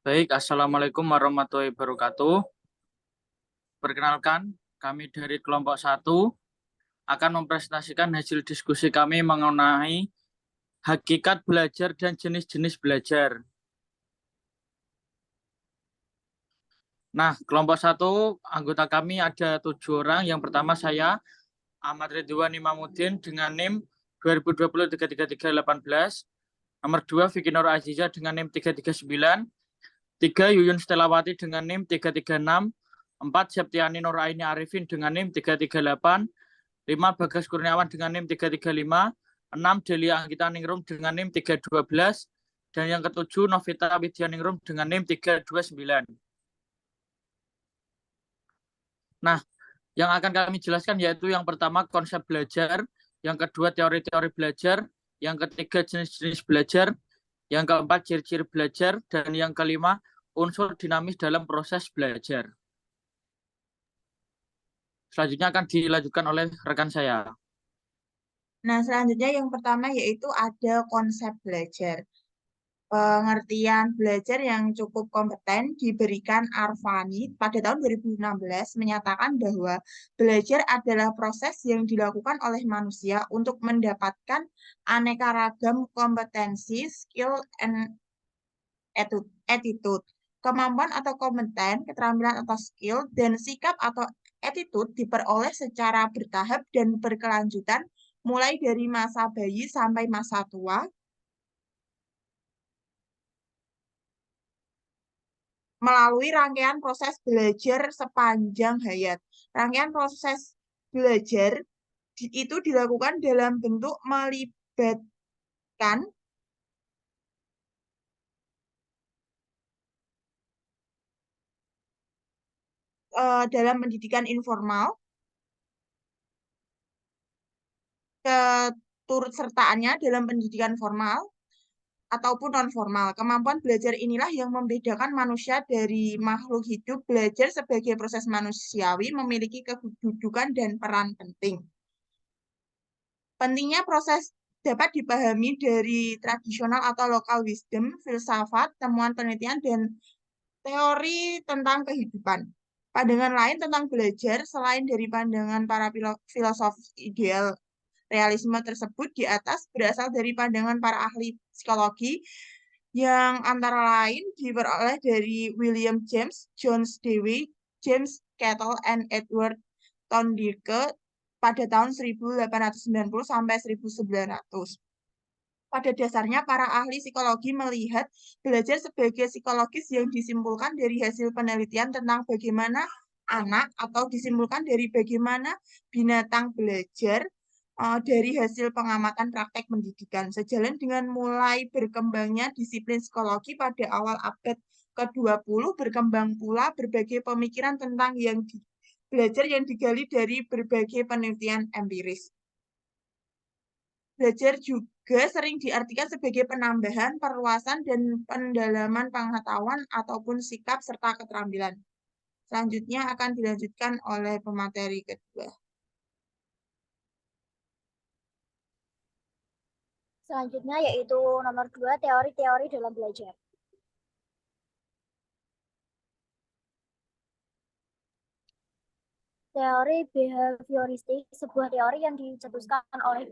Baik, Assalamualaikum warahmatullahi wabarakatuh. Perkenalkan, kami dari kelompok 1 akan mempresentasikan hasil diskusi kami mengenai hakikat belajar dan jenis-jenis belajar. Nah, kelompok 1 anggota kami ada 7 orang. Yang pertama saya, Ahmad Ridwan Imamuddin dengan NIM 2020-33318. Nomor 2, Vicky Nur Aziza dengan NIM 339. 3, Yuyun Stelawati dengan NIM 336. 4, Septiani Nuraini Arifin dengan NIM 338. 5, Bagas Kurniawan dengan NIM 335. 6, Delia Anggita Ningrum dengan NIM 312. Dan yang ketujuh, Novita Widyaningrum dengan NIM 329. Nah, yang akan kami jelaskan yaitu yang pertama konsep belajar, yang kedua teori-teori belajar, yang ketiga jenis-jenis belajar, yang keempat ciri-ciri belajar, dan yang kelima unsur dinamis dalam proses belajar. Selanjutnya akan dilanjutkan oleh rekan saya. Nah, selanjutnya yang pertama yaitu ada konsep belajar. Pengertian belajar yang cukup kompeten diberikan Arfani pada tahun 2016 menyatakan bahwa belajar adalah proses yang dilakukan oleh manusia untuk mendapatkan aneka ragam kompetensi, skill, and attitude. Kemampuan atau kompeten, keterampilan atau skill, dan sikap atau attitude diperoleh secara bertahap dan berkelanjutan mulai dari masa bayi sampai masa tua, melalui rangkaian proses belajar sepanjang hayat. Rangkaian proses belajar itu dilakukan dalam bentuk melibatkan dalam pendidikan informal, keturutsertaannya dalam pendidikan formal, ataupun non-formal. Kemampuan belajar inilah yang membedakan manusia dari makhluk hidup. Belajar sebagai proses manusiawi memiliki kedudukan dan peran penting. Pentingnya proses dapat dipahami dari tradisional atau local wisdom, filsafat, temuan penelitian, dan teori tentang kehidupan. Pandangan lain tentang belajar, selain dari pandangan para filosof ideal realisme tersebut di atas, berasal dari pandangan para ahli psikologi, yang antara lain diperoleh dari William James, John Dewey, James Cattell, and Edward Thorndike pada tahun 1890 sampai 1900. Pada dasarnya, para ahli psikologi melihat belajar sebagai psikologis yang disimpulkan dari hasil penelitian tentang bagaimana anak atau disimpulkan dari bagaimana binatang belajar dari hasil pengamatan praktek pendidikan. Sejalan dengan mulai berkembangnya disiplin psikologi pada awal abad ke-20, berkembang pula berbagai pemikiran tentang belajar yang digali dari berbagai penelitian empiris. Belajar juga sering diartikan sebagai penambahan, perluasan, dan pendalaman pengetahuan ataupun sikap serta keterampilan. Selanjutnya akan dilanjutkan oleh pemateri kedua. Selanjutnya yaitu nomor 2, teori-teori dalam belajar. Teori behavioristik, sebuah teori yang dicetuskan oleh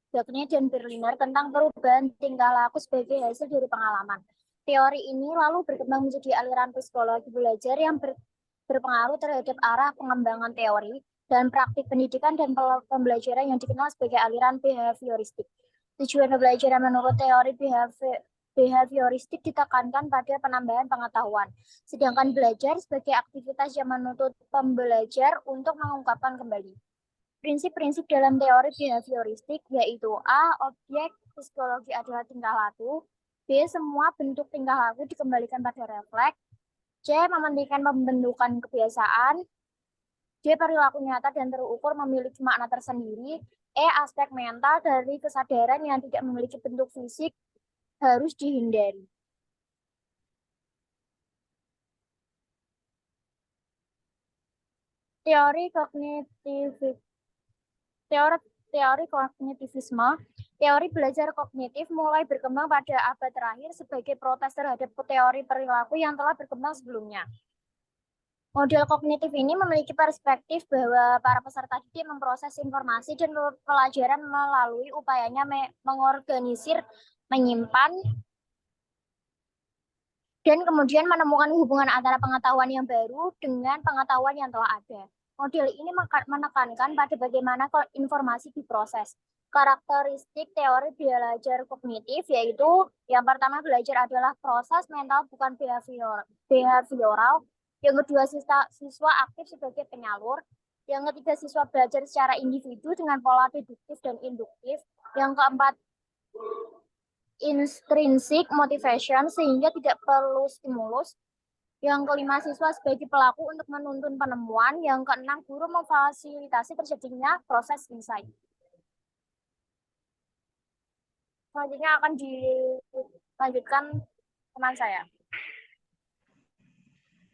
Wagner dan Berliner tentang perubahan tingkah laku sebagai hasil dari pengalaman. Teori ini lalu berkembang menjadi aliran psikologi belajar yang berpengaruh terhadap arah pengembangan teori dan praktik pendidikan dan pembelajaran yang dikenal sebagai aliran behavioristik. Tujuan pembelajaran menurut teori behavioristik ditekankan pada penambahan pengetahuan, sedangkan belajar sebagai aktivitas yang menuntut pembelajar untuk mengungkapkan kembali. Prinsip-prinsip dalam teori behavioristik yaitu A. Objek psikologi adalah tingkah laku. B. Semua bentuk tingkah laku dikembalikan pada refleks. C. Mementingkan pembentukan kebiasaan. D. Perilaku nyata dan terukur memiliki makna tersendiri. E. Aspek mental dari kesadaran yang tidak memiliki bentuk fisik harus dihindari. Teori kognitivisme Teori belajar kognitif mulai berkembang pada abad terakhir sebagai protes terhadap teori perilaku yang telah berkembang sebelumnya. Model kognitif ini memiliki perspektif bahwa para peserta didik memproses informasi dan pelajaran melalui upayanya mengorganisir, menyimpan, dan kemudian menemukan hubungan antara pengetahuan yang baru dengan pengetahuan yang telah ada. Model ini menekankan pada bagaimana informasi diproses. Karakteristik teori belajar kognitif yaitu yang pertama, belajar adalah proses mental bukan behavioral. Yang kedua, siswa aktif sebagai penyalur. Yang ketiga, siswa belajar secara individu dengan pola deduktif dan induktif. Yang keempat, intrinsic motivation sehingga tidak perlu stimulus. Yang kelima, siswa sebagai pelaku untuk menuntun penemuan. Yang keenam, guru memfasilitasi terjadinya proses insight. Selanjutnya akan dilanjutkan teman saya.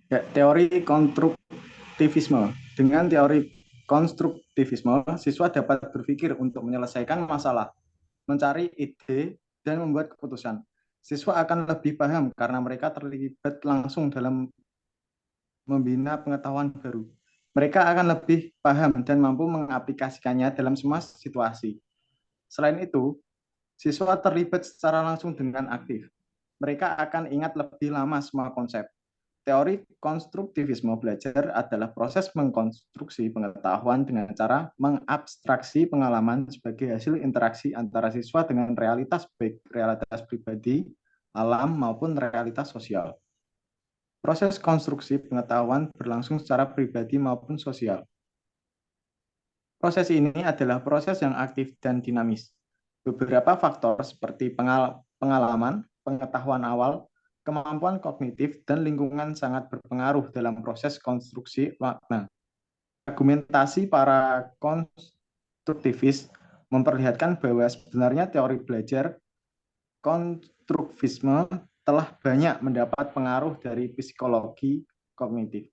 Ya, teori konstruktivisme. Dengan teori konstruktivisme, siswa dapat berpikir untuk menyelesaikan masalah, mencari ide, dan membuat keputusan. Siswa akan lebih paham karena mereka terlibat langsung dalam membina pengetahuan baru. Mereka akan lebih paham dan mampu mengaplikasikannya dalam semua situasi. Selain itu, siswa terlibat secara langsung dengan aktif. Mereka akan ingat lebih lama semua konsep. Teori konstruktivisme belajar adalah proses mengkonstruksi pengetahuan dengan cara mengabstraksi pengalaman sebagai hasil interaksi antara siswa dengan realitas, baik realitas pribadi, alam, maupun realitas sosial. Proses konstruksi pengetahuan berlangsung secara pribadi maupun sosial. Proses ini adalah proses yang aktif dan dinamis. Beberapa faktor seperti pengalaman, pengetahuan awal, kemampuan kognitif, dan lingkungan sangat berpengaruh dalam proses konstruksi makna. Argumentasi para konstruktivis memperlihatkan bahwa sebenarnya teori belajar konstruktivisme telah banyak mendapat pengaruh dari psikologi kognitif.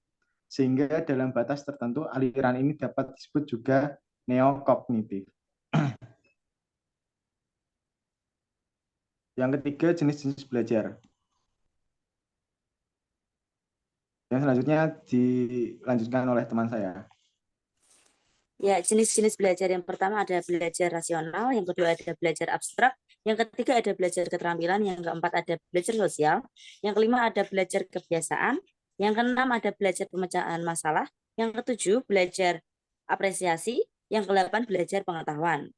Sehingga dalam batas tertentu aliran ini dapat disebut juga neokognitif. Yang ketiga, jenis-jenis belajar. Yang selanjutnya dilanjutkan oleh teman saya. Ya, jenis-jenis belajar yang pertama ada belajar rasional, yang kedua ada belajar abstrak, yang ketiga ada belajar keterampilan, yang keempat ada belajar sosial, yang kelima ada belajar kebiasaan, yang keenam ada belajar pemecahan masalah, yang ketujuh belajar apresiasi, yang kedelapan belajar pengetahuan.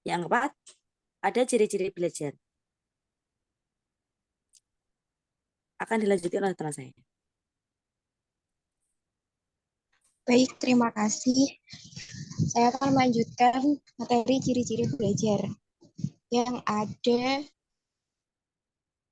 Yang keempat ada ciri-ciri belajar. Akan dilanjutkan oleh teman saya. Baik, terima kasih. Saya akan melanjutkan materi ciri-ciri belajar yang ada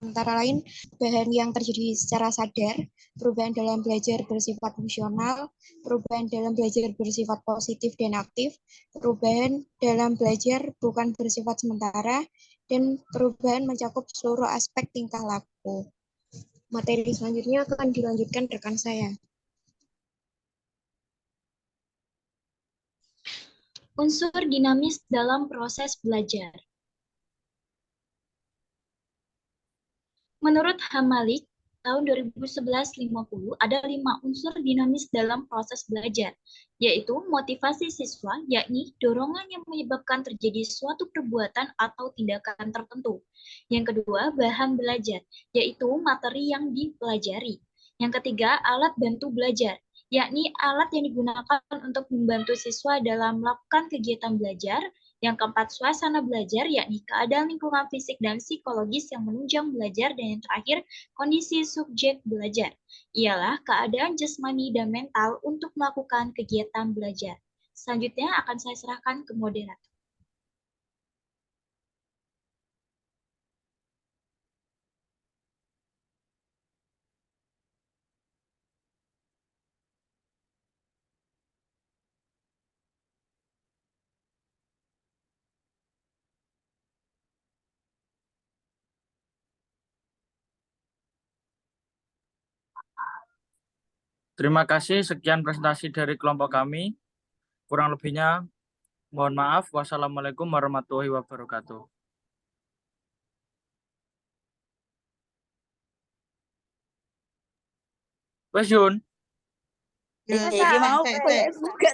antara lain bahan yang terjadi secara sadar, perubahan dalam belajar bersifat fungsional, perubahan dalam belajar bersifat positif dan aktif, perubahan dalam belajar bukan bersifat sementara, dan perubahan mencakup seluruh aspek tingkah laku. Materi selanjutnya akan dilanjutkan rekan saya. Unsur dinamis dalam proses belajar. Menurut Hamalik, tahun 2011-50 ada 5 unsur dinamis dalam proses belajar, yaitu motivasi siswa, yakni dorongan yang menyebabkan terjadi suatu perbuatan atau tindakan tertentu. Yang kedua, bahan belajar, yaitu materi yang dipelajari. Yang ketiga, alat bantu belajar, yakni alat yang digunakan untuk membantu siswa dalam melakukan kegiatan belajar. Yang keempat, suasana belajar, yakni keadaan lingkungan fisik dan psikologis yang menunjang belajar. Dan yang terakhir, kondisi subjek belajar, ialah keadaan jasmani dan mental untuk melakukan kegiatan belajar. Selanjutnya akan saya serahkan ke moderator. Terima kasih, sekian presentasi dari kelompok kami. Kurang lebihnya Mohon maaf. Wassalamualaikum warahmatullahi wabarakatuh. Wes Yun. Ya, Iki mau cek. boleh buka